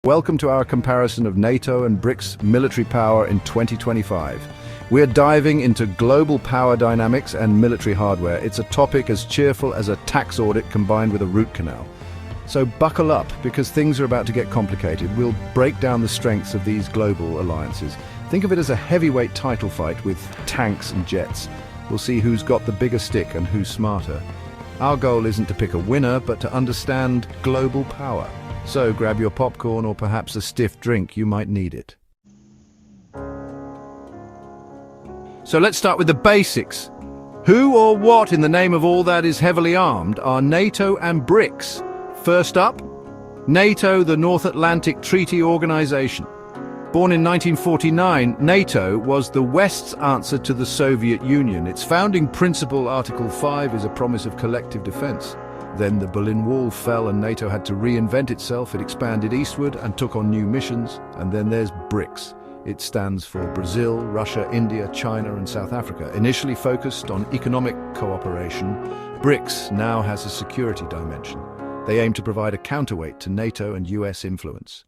Welcome to our comparison of NATO and BRICS military power in 2025. We're diving into global power dynamics and military hardware. It's a topic as cheerful as a tax audit combined with a root canal. So buckle up, because things are about to get complicated. We'll break down the strengths of these global alliances. Think of it as a heavyweight title fight with tanks and jets. We'll see who's got the bigger stick and who's smarter. Our goal isn't to pick a winner, but to understand global power. So grab your popcorn or perhaps a stiff drink, you might need it. So let's start with the basics. Who or what in the name of all that is heavily armed are NATO and BRICS? First up, NATO, the North Atlantic Treaty Organization. Born in 1949, NATO was the West's answer to the Soviet Union. Its founding principle, Article 5, is a promise of collective defense. Then the Berlin Wall fell and NATO had to reinvent itself. It expanded eastward and took on new missions. And then there's BRICS. It stands for Brazil, Russia, India, China and South Africa. Initially focused on economic cooperation, BRICS now has a security dimension. They aim to provide a counterweight to NATO and US influence.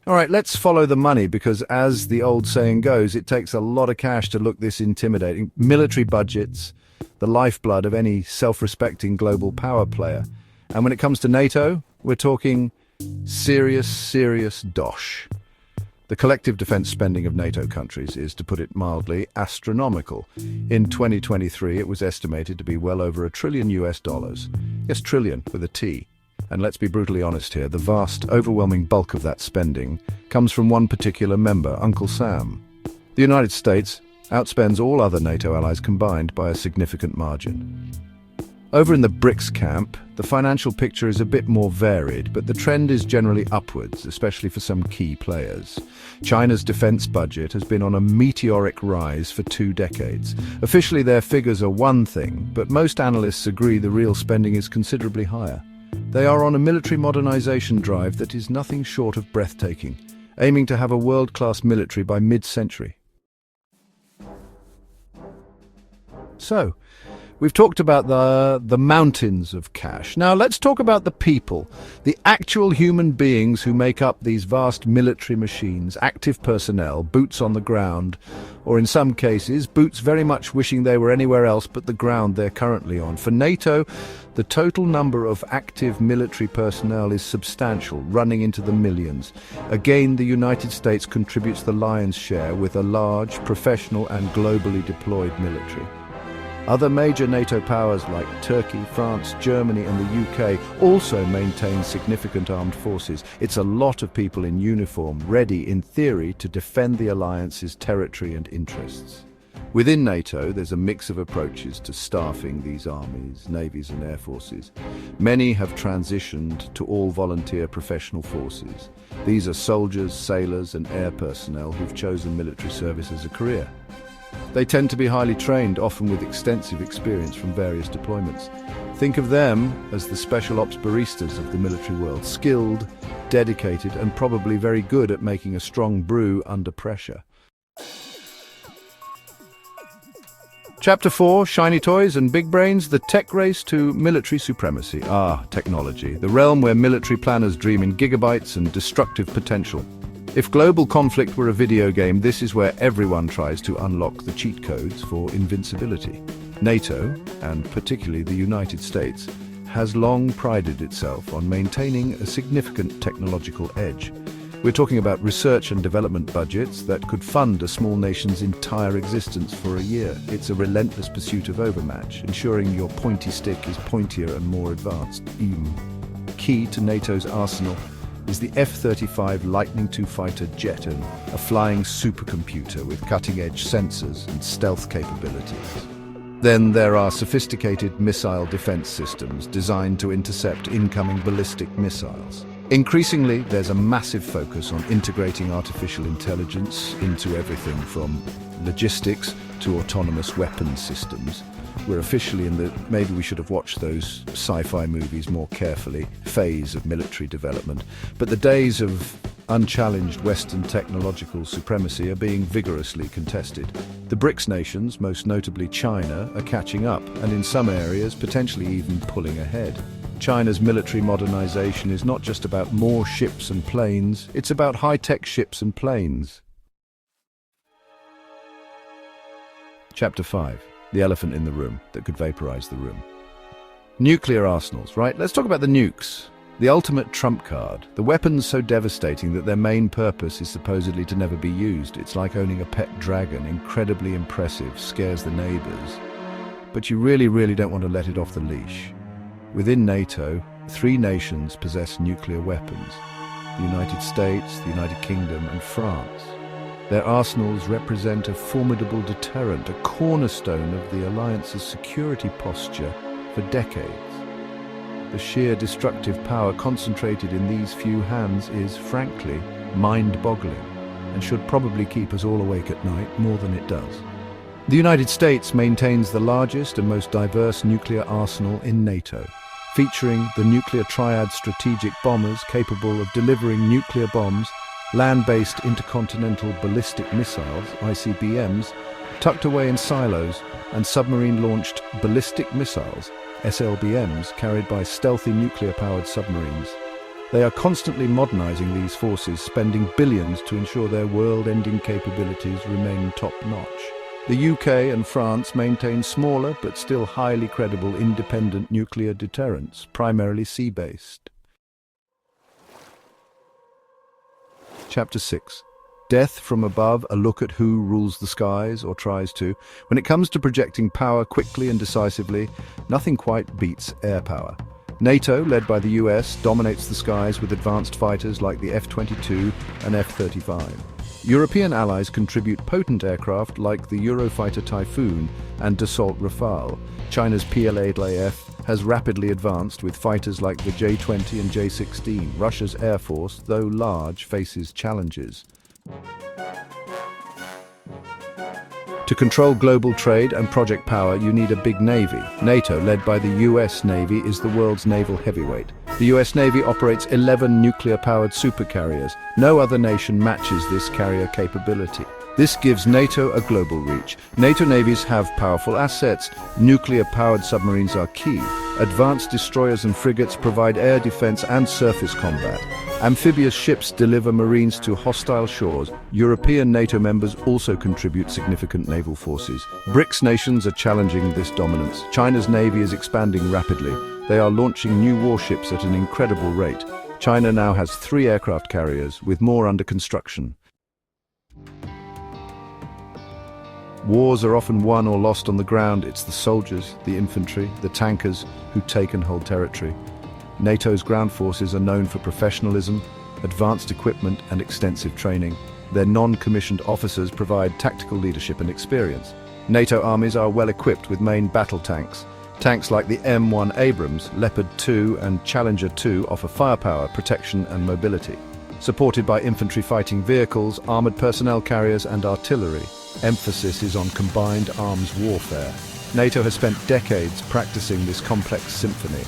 All right, let's follow the money, because as the old saying goes, it takes a lot of cash to look this intimidating. Military budgets, the lifeblood of any self-respecting global power player. And when it comes to NATO, we're talking serious dosh. The collective defense spending of NATO countries is, to put it mildly, astronomical. In 2023, it was estimated to be well over $1 trillion. Yes, trillion with a T. And let's be brutally honest here, the vast, overwhelming bulk of that spending comes from one particular member, Uncle Sam. The United States outspends all other NATO allies combined by a significant margin. Over in the BRICS camp, the financial picture is a bit more varied, but the trend is generally upwards, especially for some key players. China's defense budget has been on a meteoric rise for 2 decades. Officially, their figures are one thing, but most analysts agree the real spending is considerably higher. They are on a military modernization drive that is nothing short of breathtaking, aiming to have a world-class military by mid-century. So, we've talked about the mountains of cash. Now let's talk about the people, the actual human beings who make up these vast military machines, active personnel, boots on the ground, or in some cases, boots very much wishing they were anywhere else but the ground they're currently on. For NATO, the total number of active military personnel is substantial, running into the millions. Again, the United States contributes the lion's share with a large, professional and globally deployed military. Other major NATO powers like Turkey, France, Germany and the UK also maintain significant armed forces. It's a lot of people in uniform, ready, in theory, to defend the alliance's territory and interests. Within NATO, there's a mix of approaches to staffing these armies, navies and air forces. Many have transitioned to all-volunteer professional forces. These are soldiers, sailors and air personnel who've chosen military service as a career. They tend to be highly trained, often with extensive experience from various deployments. Think of them as the special ops baristas of the military world, skilled, dedicated, and probably very good at making a strong brew under pressure. Chapter 4, Shiny Toys and Big Brains, the tech race to military supremacy. Technology, the realm where military planners dream in gigabytes and destructive potential. If global conflict were a video game, this is where everyone tries to unlock the cheat codes for invincibility. NATO, and particularly the United States, has long prided itself on maintaining a significant technological edge. We're talking about research and development budgets that could fund a small nation's entire existence for a year. It's a relentless pursuit of overmatch, ensuring your pointy stick is pointier and more advanced. Key to NATO's arsenal is the F-35 Lightning II fighter jet, a flying supercomputer with cutting-edge sensors and stealth capabilities. Then there are sophisticated missile defense systems designed to intercept incoming ballistic missiles. Increasingly, there's a massive focus on integrating artificial intelligence into everything from logistics to autonomous weapons systems. We're officially in the, maybe we should have watched those sci-fi movies more carefully, phase of military development. But the days of unchallenged Western technological supremacy are being vigorously contested. The BRICS nations, most notably China, are catching up, and in some areas potentially even pulling ahead. China's military modernization is not just about more ships and planes, it's about high-tech ships and planes. Chapter 5. The elephant in the room that could vaporize the room. Nuclear arsenals, right? Let's talk about the nukes. The ultimate trump card. The weapons so devastating that their main purpose is supposedly to never be used. It's like owning a pet dragon, incredibly impressive, scares the neighbors. But you really don't want to let it off the leash. Within NATO, 3 nations possess nuclear weapons: the United States, the United Kingdom, and France. Their arsenals represent a formidable deterrent, a cornerstone of the alliance's security posture for decades. The sheer destructive power concentrated in these few hands is, frankly, mind-boggling, and should probably keep us all awake at night more than it does. The United States maintains the largest and most diverse nuclear arsenal in NATO, featuring the nuclear triad strategic bombers capable of delivering nuclear bombs, land-based intercontinental ballistic missiles, ICBMs, tucked away in silos, and submarine-launched ballistic missiles, SLBMs, carried by stealthy nuclear-powered submarines. They are constantly modernizing these forces, spending billions to ensure their world-ending capabilities remain top-notch. The UK and France maintain smaller but still highly credible independent nuclear deterrents, primarily sea-based. Chapter 6. Death from above, a look at who rules the skies, or tries to. When it comes to projecting power quickly and decisively, nothing quite beats air power. NATO, led by the US, dominates the skies with advanced fighters like the F-22 and F-35. European allies contribute potent aircraft like the Eurofighter Typhoon and Dassault Rafale. China's PL-8AF has rapidly advanced with fighters like the J-20 and J-16. Russia's air force, though large, faces challenges. To control global trade and project power, you need a big navy. NATO, led by the US Navy, is the world's naval heavyweight. The US Navy operates 11 nuclear-powered supercarriers. No other nation matches this carrier capability. This gives NATO a global reach. NATO navies have powerful assets. Nuclear-powered submarines are key. Advanced destroyers and frigates provide air defense and surface combat. Amphibious ships deliver marines to hostile shores. European NATO members also contribute significant naval forces. BRICS nations are challenging this dominance. China's navy is expanding rapidly. They are launching new warships at an incredible rate. China now has 3 aircraft carriers, with more under construction. Wars are often won or lost on the ground. It's the soldiers, the infantry, the tankers who take and hold territory. NATO's ground forces are known for professionalism, advanced equipment, and extensive training. Their non-commissioned officers provide tactical leadership and experience. NATO armies are well equipped with main battle tanks. Tanks like the M1 Abrams, Leopard 2, and Challenger 2 offer firepower, protection, and mobility. Supported by infantry fighting vehicles, armored personnel carriers, and artillery, emphasis is on combined arms warfare. NATO has spent decades practicing this complex symphony.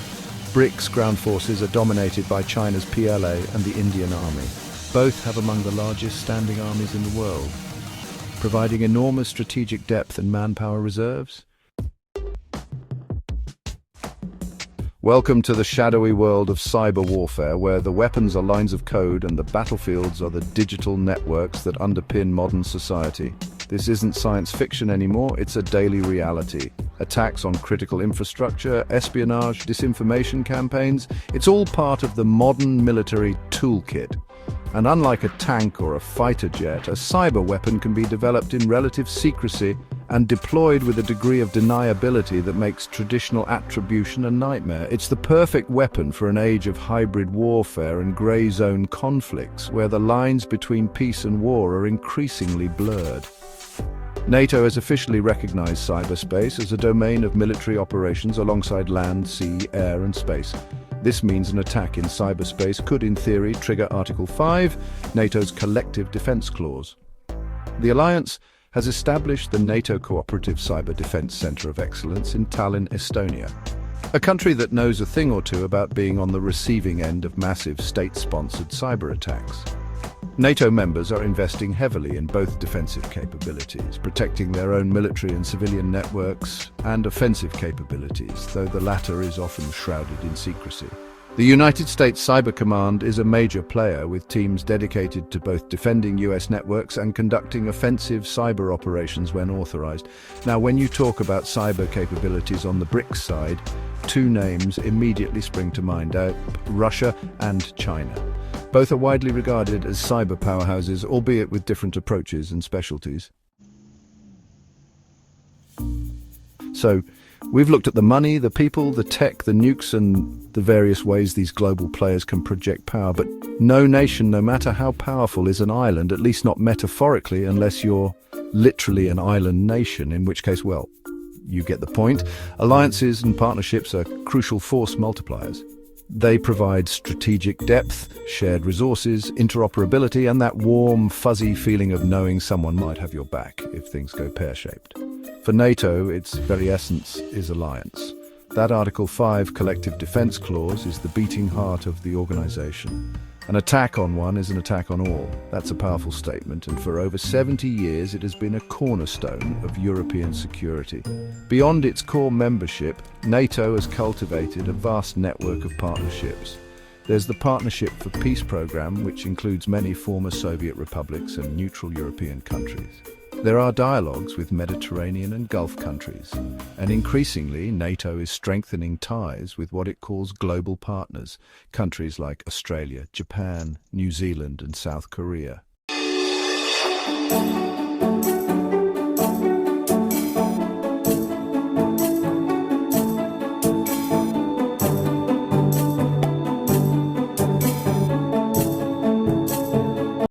BRICS ground forces are dominated by China's PLA and the Indian Army. Both have among the largest standing armies in the world, providing enormous strategic depth and manpower reserves. Welcome to the shadowy world of cyber warfare, where the weapons are lines of code and the battlefields are the digital networks that underpin modern society. This isn't science fiction anymore, it's a daily reality. Attacks on critical infrastructure, espionage, disinformation campaigns, it's all part of the modern military toolkit. And unlike a tank or a fighter jet, a cyber weapon can be developed in relative secrecy and deployed with a degree of deniability that makes traditional attribution a nightmare. It's the perfect weapon for an age of hybrid warfare and grey zone conflicts, where the lines between peace and war are increasingly blurred. NATO has officially recognized cyberspace as a domain of military operations alongside land, sea, air, and space. This means an attack in cyberspace could, in theory, trigger Article 5, NATO's Collective Defense Clause. The alliance has established the NATO Cooperative Cyber Defense Center of Excellence in Tallinn, Estonia, a country that knows a thing or two about being on the receiving end of massive state-sponsored cyber attacks. NATO members are investing heavily in both defensive capabilities, protecting their own military and civilian networks, and offensive capabilities, though the latter is often shrouded in secrecy. The United States Cyber Command is a major player with teams dedicated to both defending US networks and conducting offensive cyber operations when authorized. Now, when you talk about cyber capabilities on the BRICS side, two names immediately spring to mind: Russia and China. Both are widely regarded as cyber powerhouses, albeit with different approaches and specialties. So, we've looked at the money, the people, the tech, the nukes, and the various ways these global players can project power. But no nation, no matter how powerful, is an island, at least not metaphorically, unless you're literally an island nation, in which case, well, you get the point. Alliances and partnerships are crucial force multipliers. They provide strategic depth, shared resources, interoperability, and that warm, fuzzy feeling of knowing someone might have your back if things go pear-shaped. For NATO, its very essence is alliance. That Article 5 collective defense clause is the beating heart of the organization. An attack on one is an attack on all. That's a powerful statement, and for over 70 years it has been a cornerstone of European security. Beyond its core membership, NATO has cultivated a vast network of partnerships. There's the Partnership for Peace program, which includes many former Soviet republics and neutral European countries. There are dialogues with Mediterranean and Gulf countries, and increasingly NATO is strengthening ties with what it calls global partners, countries like Australia, Japan, New Zealand and South Korea.